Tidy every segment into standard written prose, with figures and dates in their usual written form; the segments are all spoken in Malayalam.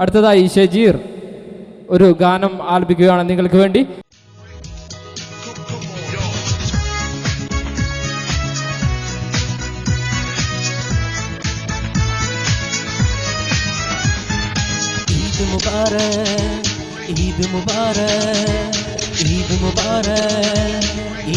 അടുത്തതായി ഷജീർ ഒരു ഗാനം ആലപിക്കുകയാണ് നിങ്ങൾക്ക് വേണ്ടി. ഈദ് മുബാരക്, ഈദ് മുബാരക്, ഈദ് മുബാരക്,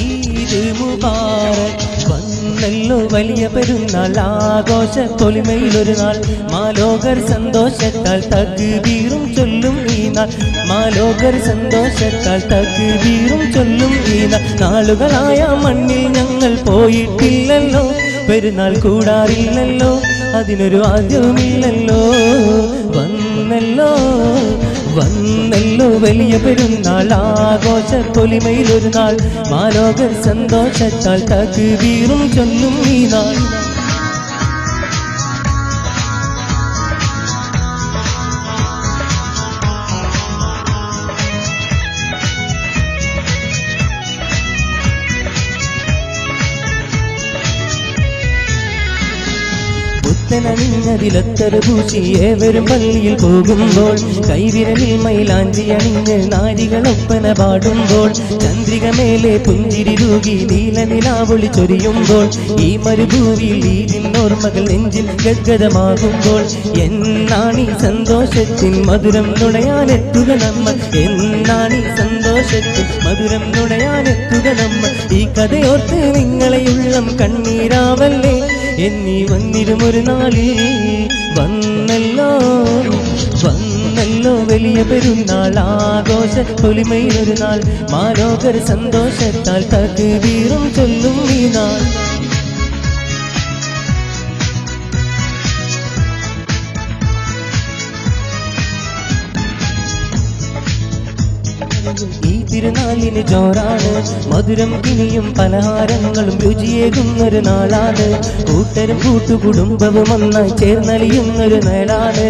ഈദ് മുബാരക്. വന്നല്ലോ വലിയ പെരുന്നാൾ, ആഘോഷ പൊലിമയിലൊരു നാൾ. മാലോകർ സന്തോഷത്താൽ തക്ബീറും ചൊല്ലും ഈ നാൾ. മാലോകർ സന്തോഷത്താൽ തക്ബീറും ചൊല്ലും ഈ നാൾ. നാളുകളായ മണ്ണിൽ ഞങ്ങൾ പോയിട്ടില്ലല്ലോ, പെരുന്നാൾ കൂടാറില്ലല്ലോ, അതിനൊരു ആദ്യവുമില്ലല്ലോ. വന്നല്ലോ വന്നല്ലോ വലിയ പെരുന്നാൾ, ആഘോഷ പൊലിമയിലൊരു നാൾ. മാലോകർ സന്തോഷത്താൽ തക്ബീറും ചൊല്ലും ഈ നാൾ. ണിഞ്ഞതിലൊത്തര പൂശി ഏവരും പള്ളിയിൽ പോകുമ്പോൾ, കൈവിരലിൽ മൈലാഞ്ചി അണിഞ്ഞ് നാരികളൊപ്പന പാടുമ്പോൾ, ചന്ദ്രിക മേലെ പുഞ്ചിരി തൂകി നീലനിലാവൊളി ചൊരിയുമ്പോൾ, ഈ മരുഭൂമിയിൽ ഈദിന്നോർമ്മകൾ നെഞ്ചിൽ ഗദ്ഗദമാകുമ്പോൾ, എന്നാണീ സന്തോഷത്തിൻ മധുരം നുണയാനെത്തുക നമ്മൾ. എന്നാണീ സന്തോഷത്തിൻ മധുരം നുണയാനെത്തുക നമ്മൾ. ഈ കഥയോർത്ത് നിങ്ങളെയുള്ളം കണ്ണീരാവല്ലേ, എന്നീ വന്നിരുമൊരു നാളിൽ. വന്നല്ലോ വന്നല്ലോ വലിയ പെരുന്നാൾ, ആഘോഷ പൊലിമയിലൊരു നാൾ. മാലോകർ സന്തോഷത്താൽ തക്ബീറും ചൊല്ലും ഈ നാൾ. ഈ തിരുനാളിന് ജോറാണ്, മധുരം കിനിയും പലഹാരങ്ങളും രുചിയേകുന്നൊരു നാളാണ്. കൂട്ടരും കൂട്ടുകുടുംബവും ഒന്നായി ചേർന്നലിയുന്നൊരു നാളാണ്.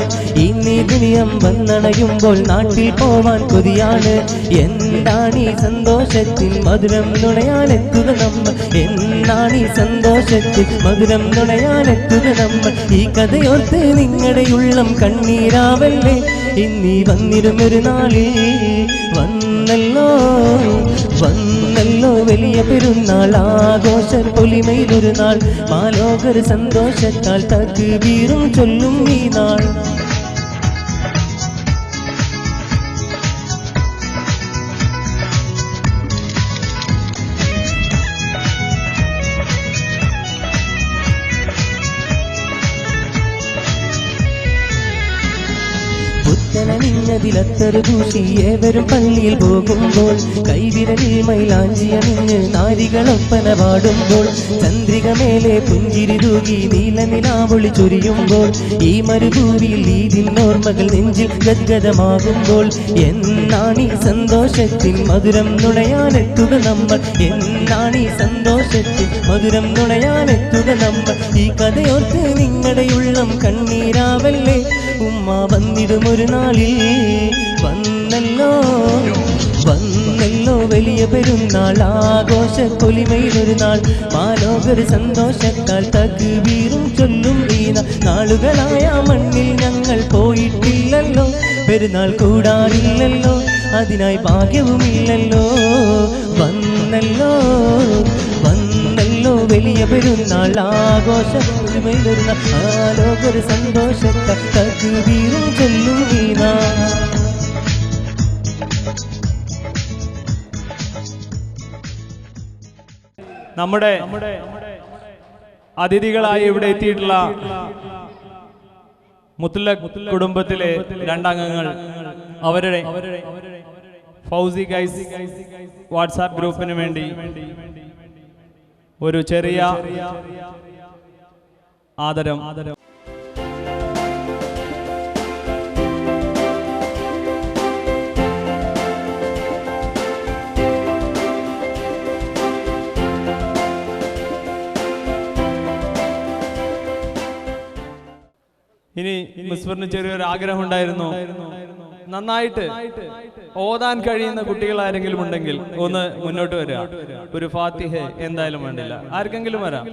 ഇന്നീ ദുനിയം വന്നണയുമ്പോൾ നാട്ടിൽ പോവാൻ കൊതിയാണ്. എന്താണീ സന്തോഷത്തിൽ മധുരം നുണയാനെത്തുക നമ്മൾ. എന്നാണീ സന്തോഷത്തിൽ മധുരം നുണയാനെത്തുക നമ്മൾ. ഈ കഥയോർത്ത് നിങ്ങളുടെ ഉള്ളം കണ്ണീരാവല്ലേ, ഇന്നീ വന്നിരുന്നൊരു നാളിൽ. വന്നല്ലോ വന്നല്ലോ വലിയ പെരുന്നാൾ, ആഘോഷ പൊലിമയിലൊരു നാൾ. മാലോകർ സന്തോഷത്താൽ തക്ബീറും ചൊല്ലും ഈ നാൾ. ണിഞ്ഞതിലത്തര ദൂഷി ഏവരും പള്ളിയിൽ പോകുമ്പോൾ, കൈവിരലിൽ മൈലാഞ്ചി അണിഞ്ഞ് നാരികളൊപ്പന പാടുമ്പോൾ, ചന്ദ്രിക മേലെ പുഞ്ചിരി തൂകി നീലനിലാവൊളി ചൊരിയുമ്പോൾ, ഈ മരുഭൂമിയിൽ ഈദിന്നോർമ്മകൾ നെഞ്ചിൽ ഗദ്ഗദമാകുമ്പോൾ, എന്നാണീ സന്തോഷത്തിൻ മധുരം നുണയാനെത്തുക നമ്മൾ. എന്നാണീ സന്തോഷത്തിൻ മധുരം നുണയാനെത്തുക നമ്മൾ. ഈ കഥയോർത്ത് നിങ്ങളുടെ ഉള്ളം കണ്ണീരാവല്ലേ, ഉമ്മ വന്നിടുമൊരു നാളിൽ. വന്നല്ലോ വന്നല്ലോ വലിയ പെരുന്നാൾ, ആഘോഷ പൊലിമയിലൊരു നാൾ. മാലോകർ സന്തോഷത്താൽ തക്ബീറും ചൊല്ലും ഈ നാൾ. നാളുകളായ മണ്ണിൽ ഞങ്ങൾ പോയിട്ടില്ലല്ലോ, പെരുന്നാൾ കൂടാറില്ലല്ലോ, അതിനായി ഭാഗ്യവുമില്ലല്ലോ. വന്നല്ലോ വന്നല്ലോ വലിയ പെരുന്നാൾ, ആഘോഷ പൊലിമയിലൊരു നാൾ. മാലോകർ സന്തോഷത്താൽ തക്ബീറും ചൊല്ലും ഈ നാൾ. നമ്മുടെ അതിഥികളായി ഇവിടെ എത്തിയിട്ടുള്ള മുത്തലഖ് കുടുംബത്തിലെ രണ്ടംഗങ്ങൾ, അവരുടെ ഫൗസി ഗൈസ് വാട്സാപ്പ് ഗ്രൂപ്പിന് വേണ്ടി ഒരു ചെറിയ ആദരം. ഇനി മുസ്ഫറിന് ചെറിയൊരു ആഗ്രഹം ഉണ്ടായിരുന്നു, നന്നായിട്ട് ഓതാൻ കഴിയുന്ന കുട്ടികൾ ആരെങ്കിലും ഉണ്ടെങ്കിൽ ഒന്ന് മുന്നോട്ട് വരിക. ഒരു ഫാത്തിഹ എന്തായാലും വേണ്ടില്ല, ആർക്കെങ്കിലും വരാം.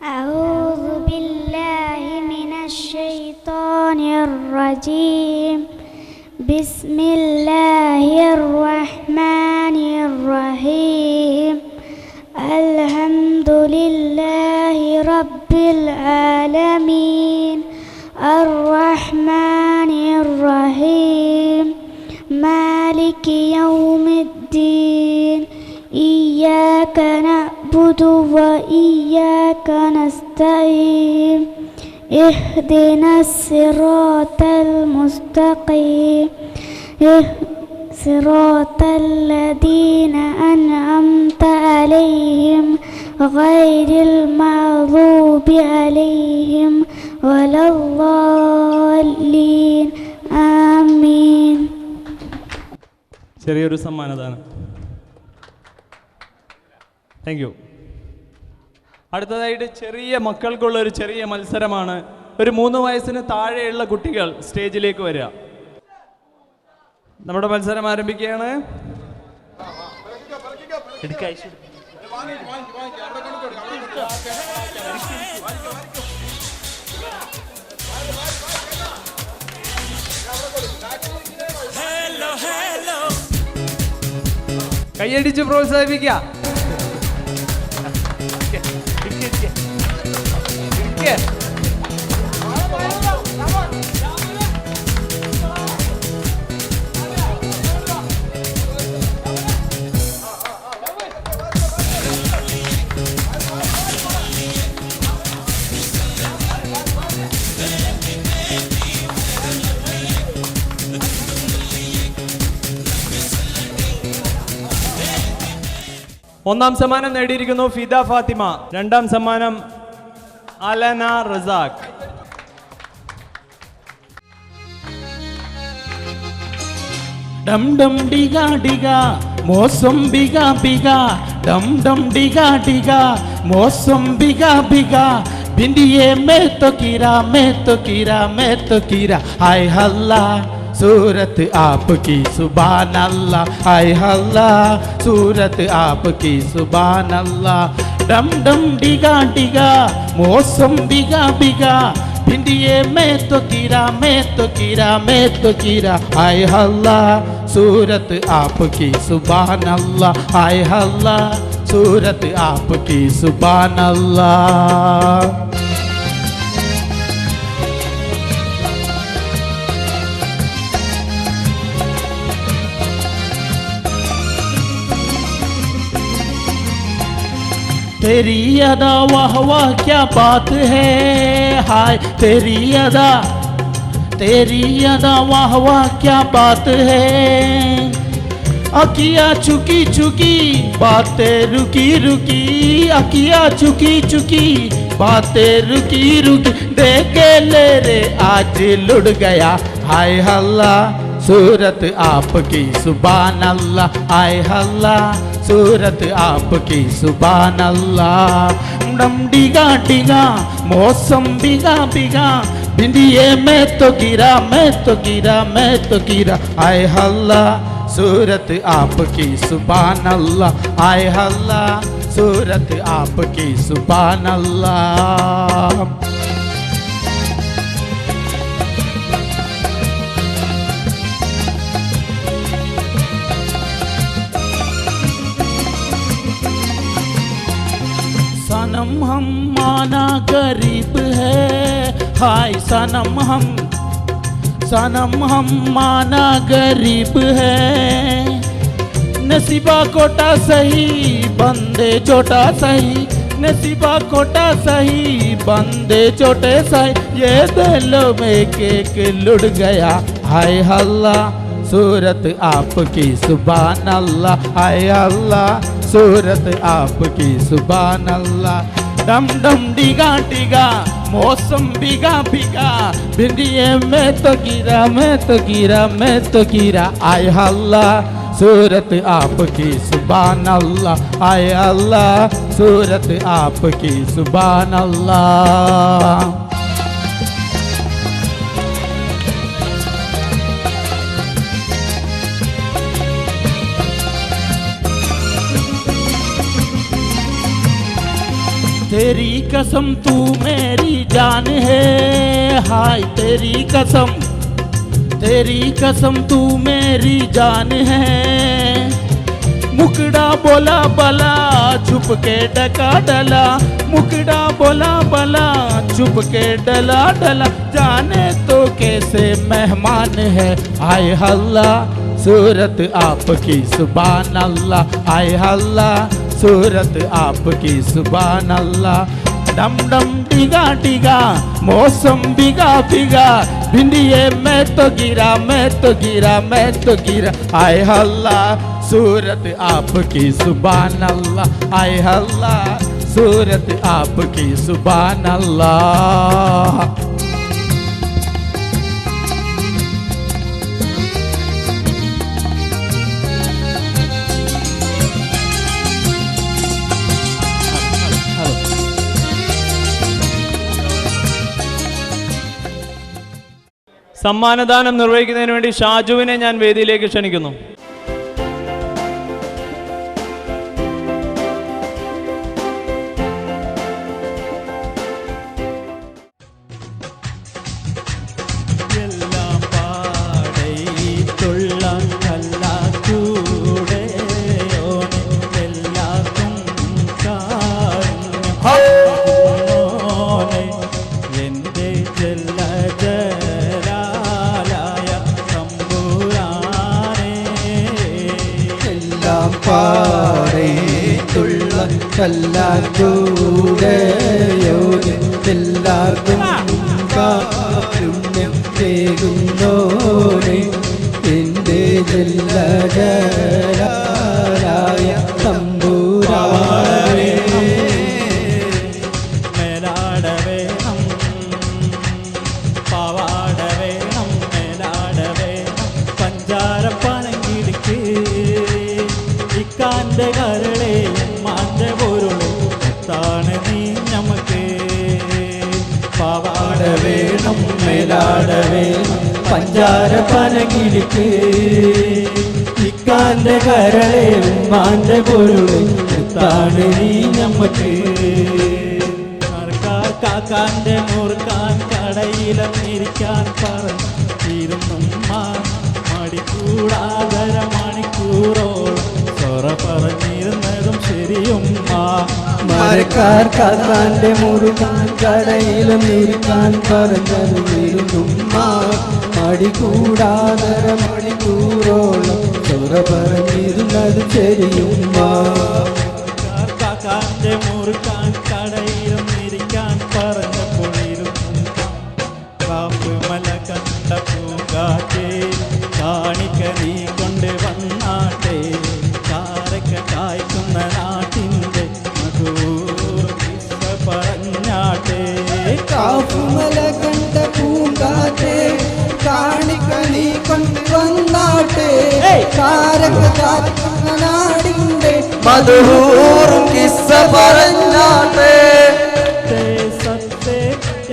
أعوذ بالله من الشيطان الرجيم بسم الله الرحمن الرحيم الحمد لله رب العالمين الرحمن الرحيم مالك يوم الدين إياك نعبد وإياك نستعين اهدنا الصراط المستقيم صراط الذين أنعمت عليهم غير المغضوب عليهم ولا الضالين آمين. ചെറിയൊരു സമ്മാനദാനം. Thank you. അടുത്തതായിട്ട് ചെറിയ മക്കൾക്കുള്ള ഒരു ചെറിയ മത്സരമാണ്. ഒരു 3 വയസ്സിന് താഴെയുള്ള കുട്ടികൾ സ്റ്റേജിലേക്ക് വരിക. നമ്മുടെ മത്സരം ആരംഭിക്കുകയാണ്. കൈയടിച്ച് പ്രോത്സാഹിപ്പിക്കുക. ഒന്നാം സമ്മാനം നേടിയിരിക്കുന്നു ഫിദ ഫാത്തിമ. രണ്ടാം സമ്മാനം അലന റസാഖ്. ഡം ഡം ഡിഗാ ഡിഗാ മോസം ബിഗാ ബിഗാ ഡം ഡം ഡിഗാ ഡിഗാ മോസം ബിഗാ ബിഗാ भिंडिये में तो कीरा हाय हल्ला सूरत आपकी सुभान अल्लाह हाय हल्ला सूरत आपकी सुभान अल्लाह डम डम डिगा डिगा मौसम बिगा बिगा भिंडिये में तो कीरा हाय हल्ला सूरत आपकी सुभान अल्लाह हाय हल्ला सूरत आपकी सुभान अल्लाह। तेरी अदा वाह वाह क्या बात है हाय तेरी अदा वाह वाह क्या बात है अकिया चुकी चुकी बातें रुकी रुकी अकिया चुकी चुकी बातें रुकी रुकी देखे ले रे आज लुट गया हाय हल्ला सूरत आपकी सुभान अल्लाह हाय हल्ला सूरत आपकी सुभान अल्लाह डम डिगा डिगा मौसम बिगा बिगा भिंडिये में तो गिरा हाय हल्ला सूरत आपकी सुभान अल्लाह हाय हल्ला सूरत आपकी सुभान अल्लाह। सनम हम माना गरीब है हाय सनम हम माना गरीब है नसीबा कोटा सही बंदे छोटा सही नसीबा कोटा सही बंदे छोटे सही ये दिल में केक लुट गया हाय हल्ला सूरत आपकी सुभान अल्लाह हाय अल्लाह सूरत आपकी सुभान अल्लाह डम डम डिगा डिगा मौसम बिगा बिगा भिंडिये में तो गिरा आय हल्ला सूरत आपकी सुभान अल्लाह आय अल्लाह सूरत आपकी सुभान अल्लाह। तेरी कसम तू मेरी जान है, हाय तेरी कसम तू मेरी जान है। मुकड़ा बोला बला छुप के डका डला, मुकड़ा बोला बला छुप के डला डला, जाने तो कैसे मेहमान है। आए हल्ला सूरत आपकी सुभान अल्लाह, आए हल्ला सूरत आपकी सुभान अल्लाह। डम डम डिगा डिगा मौसम बिगा बिगा, भिंडिये मैं तो गिरा मैं तो गिरा मैं तो गिरा। आए हल्ला सूरत आपकी सुभान अल्लाह, आए हल्ला सूरत आपकी सुभान अल्लाह। സമ്മാനദാനം നിർവഹിക്കുന്നതിന് വേണ്ടി ഷാജുവിനെ ഞാൻ വേദിയിലേക്ക് ക്ഷണിക്കുന്നു. എല്ലാവർക്കും കാരുണ്യം തേകുന്നോനെ എൻ്റെ ജല്ലജലായ തമ്പുരാനെ. മേലാട വേണം പാവാട വേണം, മേലാട വേണം പഞ്ചാര പനങ്കിടിക്ക്, ഇക്കാൻ്റെ കരളെ മാൻ്റെ പൊരുളെ ാണ് നീ ഞമ്മക്ക്. പാവാട വേണം മേലാട വേണം പഞ്ചാര പനകിടിക്ക്, ഇക്കാൻ്റെ കരളെ മാൻ്റെ പൊരുളെ ാണ് നീ ഞമ്മക്ക്. കാക്കാൻ്റെ മുറുക്കാൻ കടയിലിരിക്കാൻ പറഞ്ഞിരുന്നുമ്മ, മടിക്കൂടാതര മണിക്കൂറോളം സൊറ പറഞ്ഞിരുന്നതും ശരിയുമ്മ. മരക്കാർ കാക്കാന്റെ മുറുകാൻ കടയിലും ഇരിക്കാൻ പറഞ്ഞിരുന്നുമ്മ, മടികൂടാതര മണിക്കൂറോളം ചൊറ പറഞ്ഞിരുന്നതും ശരിയുമ്മ. കാക്കാന്റെ മുറുക്കാൻ കടയിലും ഇരിക്കാൻ പറഞ്ഞപ്പോഴിരുന്നു കാപ്പ് മല കണ്ട പൂങ്കാറ്റേ, കാണിക്ക നീ കൊണ്ട് വന്നാട്ടെ, കാരക്ക കായ്ക്കുന്ന നാട്ടിൻ്റെ പറഞ്ഞാട്ടെ. കാപ്പുമല കണ്ട പൂങ്കാറ്റേ, കാണിക്ക നീ കൊണ്ട് വന്നാട്ടെ, കാരക്ക കായ്ക്കുന്ന നാടിൻ്റെ മധുഹൂറും കിസ്സ പറഞ്ഞാട്ടെ. സത്തേ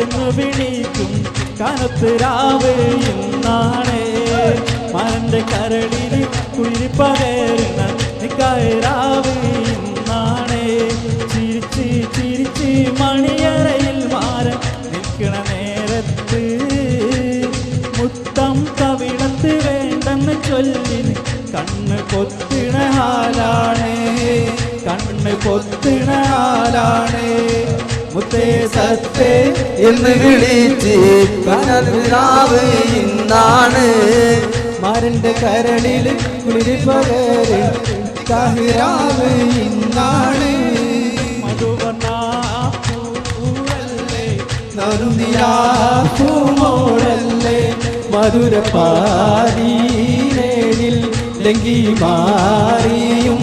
എന്ന് വിളിക്കും കനത്ത് രാവ് ഇന്നാണേ, മരന്റെ കരളിൽ കുളിരിപ്പകരുന്ന നിക്കാരാവ് ഇന്നാണേ. ചിരിച്ച് ചിരിച്ച് മണിയറയിൽ മാറൻ നിൽക്കണ നേരത്ത്, മുത്തം കവിളത്ത് വേണ്ടെന്ന് ചൊല്ലി കണ്ണ് പൊത്തിണ ഹാലാണ്, കണ്ണ് പൊത്തിണ ഹാലാണ്. മുത്തേ സത്തേ എന്ന് വിളിച്ച് കനവിനാവ് ഇന്നാണ്, മരന്റെ കരളിൽ കുളിരിപ്പകര് കഹിരാവ് ഇന്നാണ്. മധുവർണ്ണൂവല്ലേ നറുനിരാപ്പൂമോളല്ലേ, മധുരപ്പാരീനേനിൽ ലങ്കി മാറിയും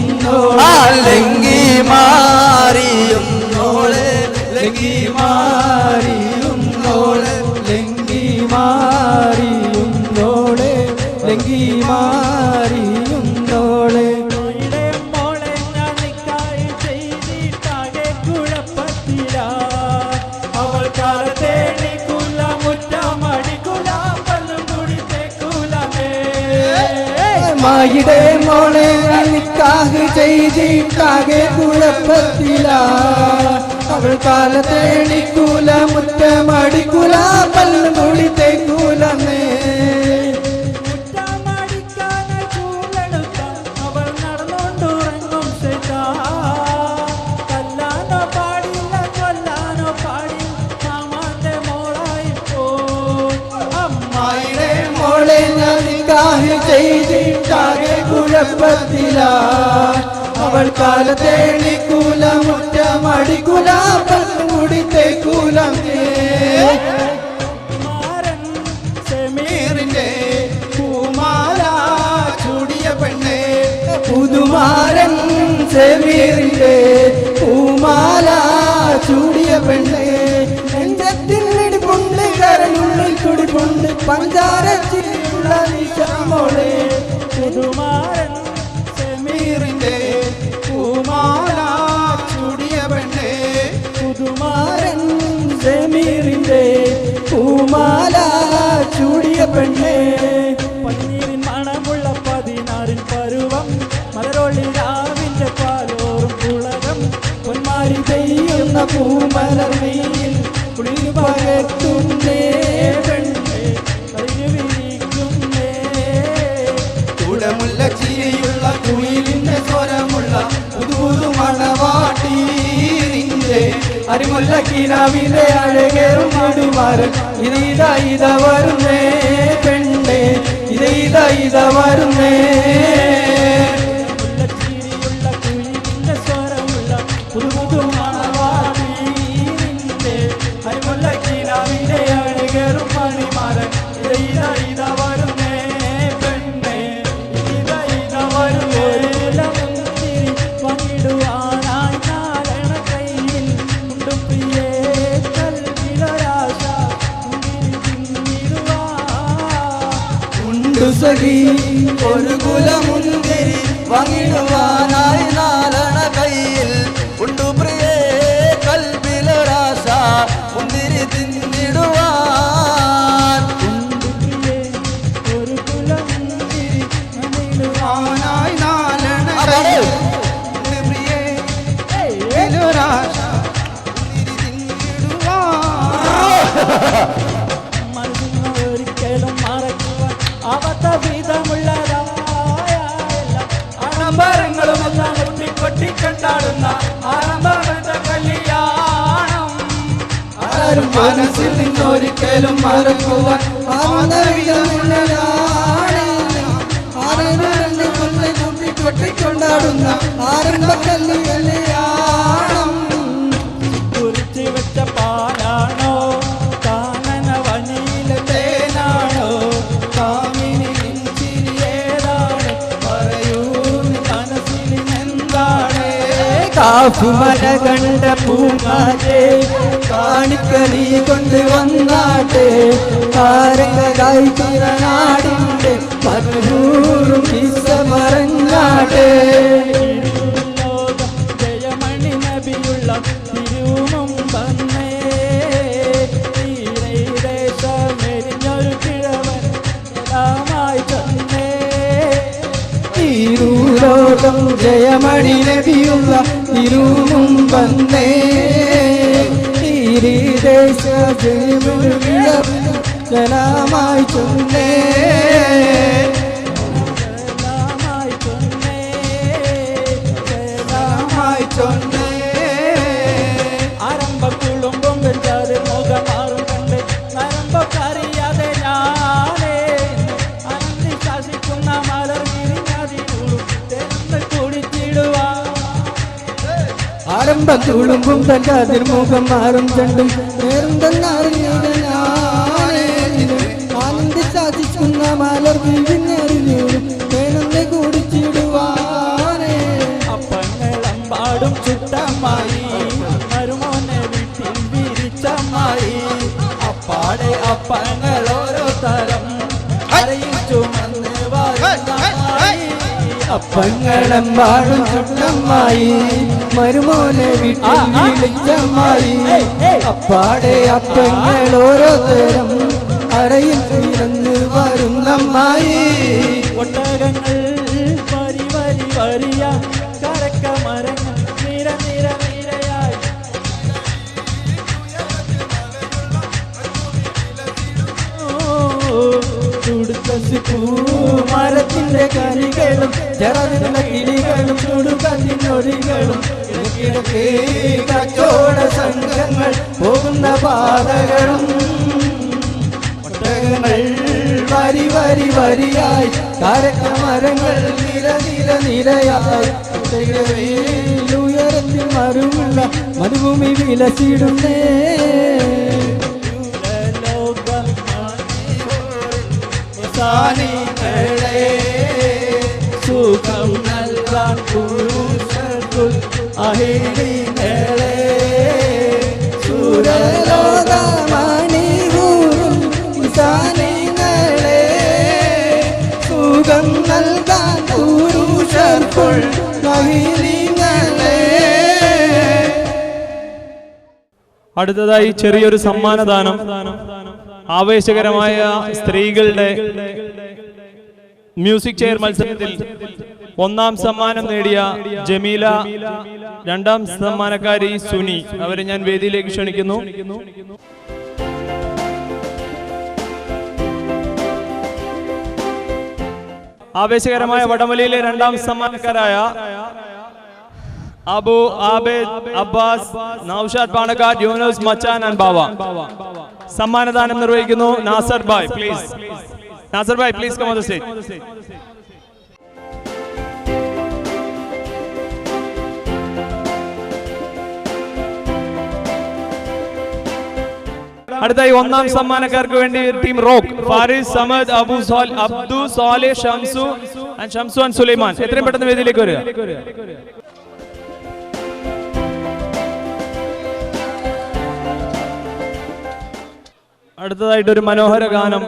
ലങ്കി മാറിയും നോളെ, ലങ്കി മാറിയും നോളെ, ലങ്കി മാറിയും നോളെ, ലങ്കി മാറിയും നോളെ. മോളെ ഞാൻ നിക്കായി ചെയ്തിട്ടാകെ കുഴപ്പത്തിലാ, അവൾ കാലത്തേണിക്കുല മുറ്റമടിക്കുല പല്ലും കുടിത്തേക്കുലേ. മായിടെ മോളെ നിക്കാഹ് ചെയ്തിട്ടാകെ കുഴപ്പത്തിലാ, അവൾ കാലത്തേണിക്കൂല മുറ്റമടിക്കൂല പല്ല് കൂടി തേക്കൂലേ അവൾ നടന്നോണ്ടുറങ്ങും കല്ലാനോ പാടില്ല കൊല്ലാനോ പാടി മാമാന്റെ മോളായി പോ അമ്മായിടെ മോളെ ഞാൻ നിക്കാഹ് ചെയ്തിട്ടാകെ കുഴപ്പത്തില അവൾ കാലത്തേണിക്കൂല മുറ്റമടിക്കൂല പല്ല് കൂടി തേക്കൂലേ ഷമീറിന്റെ പൂമാല ചൂടിയ പെണ്ണെ പുതുമാരൻ ഷമീറിന്റെ പൂമാല ചൂടിയ പെണ്ണെ നെഞ്ചത്തിനിടിപ്പുണ്ട് കരനുള്ളിൽ തുടിപ്പുണ്ട് പഞ്ചാരച്ചിലുള്ള നിശാമോളെ പുതുമാരൻ ഷമീറിന്റെ പൂമാല ചൂടിയ പെണ്ണെ പുതുമാരൻ ഷമീറിന്റെ പൂമാല ചൂടിയ പെണ്ണെ പന്നീരിൻ മണമുള്ള 16 പരുവം മലരൊളി രാവിന്റെ പാലോറും പുളകം പൊന്മാരി പെയ്യുന്ന പൂമലർമയിൽ കുളിർ പകർത്തുന്നേ പെണ്ണെ വിരിക്കുന്നേ കുടമുള്ള ചിരിയുള്ള കുയിലിന്റെ സ്വരമുള്ള പുതുപുതു മണവാട്ടിന്റെ അരിമുല്ല കിനാവിന്റെ അഴകേറും മടിമാരൻ ഇത വരുന്നേ പെണ്ണെ ഇത വരുന്നേ ചിരിയുള്ള കുയിലിന്റെ സ്വരമുള്ള പുതുപുതു മണവാടിന്റെ അരിമുല്ല കിനാവിന്റെ അഴകേറും മണിമാരൻ ഇത വരുന്നേ പെണ്ണെ ഇത വരുന്നേ മുന്തിരി പങ്കിടുവാനായി നാരണ കയ്യിൽ ഉണ്ട് പ്രിയേ കൽവിലൊരാശ മുന്തിരി തിന്നിടുവാ ഉണ്ടു സഖി ഒരു കുലമുന്തിരി വാങ്ങിടുവാനായി നാലണ കയ്യിൽ ഉണ്ടു പ്രിയേ കൽബിലൊരാശ മുന്തിരി തിന്നിടുവാൻ ഒരു കുലമുന്തിരി ആനായി നാലണ കയ്യിൽ ഉണ്ടു പ്രിയേ കൽബിലൊരാശ മുന്തിരി തിന്നിടുവാൻ ഒരിക്കലും മറക്കുവാൻ അവത്ത വിധമുള്ളതായ ആഡംബരങ്ങളുമെല്ലാം കൊട്ടിക്കൊണ്ടാടുന്ന ആരംഭ കല്യാണം ആരും മനസ്സിൽ നിന്നൊരിക്കലും മറക്കുവാൻ കൊട്ടിക്കൊണ്ടാടുന്ന ആരംഭ കല്യാണം കുറിച്ച് വെച്ച പാലാണോ കാനന വനിയിലെ തേനാണോ കാമിനി ചിരിയേതാണ് പറയൂ മനസ്സിൽ എന്താണ് കാഫുമല കണ്ട പൂങ്കാറ്റേ കാണിക്കലി കൊണ്ട് വന്നാട്ടെ താരകരായി തിരനാടിന്റെ മധുരൂറും കിസ്സ പറഞ്ഞാട്ടെ ലോകം ജയമണി നബിയുള്ള തിരുവും വന്നേ ദേശമെരിഞ്ഞൊരു കിഴവൻ എല്ലാമായി തന്നേ തിരുലോകം ജയമണി നബിയുള്ള തിരുവും വന്നേ ദേശ ജനമായി ചൊന്നേ എല്ലാമായി തന്നേ ജനമായി ചൊന്നേ ആരംഭ കുളുമ്പും വെച്ചാതെ മുഖമാറും കണ്ട് നരമ്പക്കറിയാതെ ഞാനേ അനന്തി ശാസിക്കുന്ന മലർ വിരിഞ്ഞതിനൂറും തെരന്ന് കുടിച്ചിടുവാ ആരംഭം തുളുമ്പും തന്റെ മുഖം മാറും ചണ്ടും നേരുണ്ടെന്നറിഞ്ഞത് ആനന്ദി സാധിക്കുന്ന മലർ വിരിഞ്ഞറിഞ്ഞൂരും തേനൊന്ന് കുടിച്ചിടുവാനേ അപ്പങ്ങളമ്പാടും ചുട്ടമ്മായി മരുമോനെ വീട്ടിൽ വിരിച്ചമ്മായി അപ്പാടെ അപ്പങ്ങൾ ഓരോ തരം അറിയിച്ചു വന്ന് അപ്പങ്ങളെമ്പാടും ചുട്ടമ്മായി മരുമോനെ വീട്ടിൽ വിളിച്ചമ്മായി അപ്പാടെ അപ്പങ്ങൾ ഓരോ തരം അറയിൽ തീർന്ന് വരുന്നമ്മായി ഒട്ടകങ്ങൾ വരി വരി വരിയ കരക്ക മരങ്ങൾ നിര നിര നിരയായി മരത്തിന്റെ കരികളും ചെറുതിനുള്ള കിളികളും ചുടുകത്തിനൊടികളും കച്ചവട സംഘങ്ങൾ പോകുന്ന പാതകളും ഒട്ടകങ്ങൾ വരി വരി വരിയായി കാരക്കമരങ്ങൾ നിര നിര നിരയായി ഉയരത്തിൽ മരുമുള്ള മരുഭൂമി വിലസിടുന്നേ സുഖം നൽകാൻ പുരുഷർക്കുൾ അഹിരികളെ സുരലോകമണികൂറും കിസാനികളെ സുഖം നൽകാൻ പുരുഷർക്കുൾ അഹിരികളെ. അടുത്തതായി ചെറിയൊരു സമ്മാനദാനം. ആവേശകരമായ സ്ത്രീകളുടെ മ്യൂസിക് ചെയർ മത്സരത്തിൽ ഒന്നാം സമ്മാനം നേടിയ ജമീല, രണ്ടാം സമ്മാനക്കാരി സുനി, അവരെ ഞാൻ വേദിയിലേക്ക് ക്ഷണിക്കുന്നു. ആവേശകരമായ വടംവലിയിലെ രണ്ടാം സമ്മാനക്കാരായ അബു ആബേദ്, അബ്ബാസ്, നൌഷാദ് പാണക്കാട്, യൂനുസ് മച്ചാൻ ആൻഡ് ബാവ. സമ്മാനദാനം നിർവഹിക്കുന്നു നാസർ ഭായ്. പ്ലീസ് നാസർ ഭായ്, please come on the stage. അടുത്തായി ഒന്നാം സമ്മാനക്കാർക്ക് വേണ്ടി team rock, Faris, Samad, Abdu, Sale, Shamsu and Sulaiman. എത്രയും പെട്ടെന്ന് വേദിയിലേക്ക് വരിക. അടുത്തതായിട്ട് ഒരു മനോഹര ഗാനം.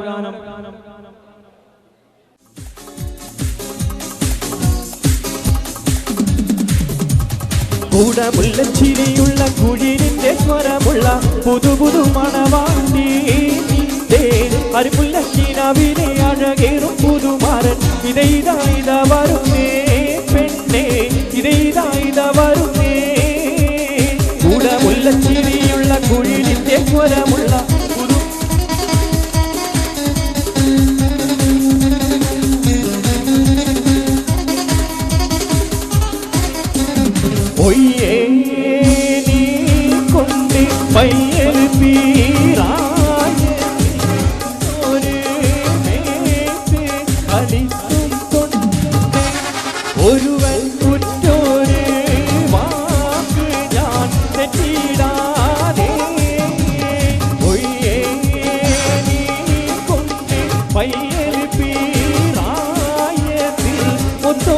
കൂടമുള്ള ചിരിയുള്ള കുഴിലിന്റെ സ്വരമുള്ള പുതു പുതു മണവാണ്ടി അരിമുല്ല കിനാവിലെ അഴകേറും പുതുമാരൻ ഇതാ വരുന്നേ പെണ്ണേ ഇതാ വരുന്നേ. കൂടമുള്ള ചിരിയുള്ള കുഴിലിന്റെ സ്വരമുള്ള ഒയ്യേ നീ കൊണ്ട് പയ്യൽ പീറായ ഒരു മേത്ത് കളിക്കും കൊണ്ട് ഒരുവൻ കുറ്റൊരു വാക്ക് ഞാൻ തെറ്റിടാതെ. ഒയ്യേ നീ കൊണ്ട് പയ്യൽ പീറായത്തിൽ ഒത്തോ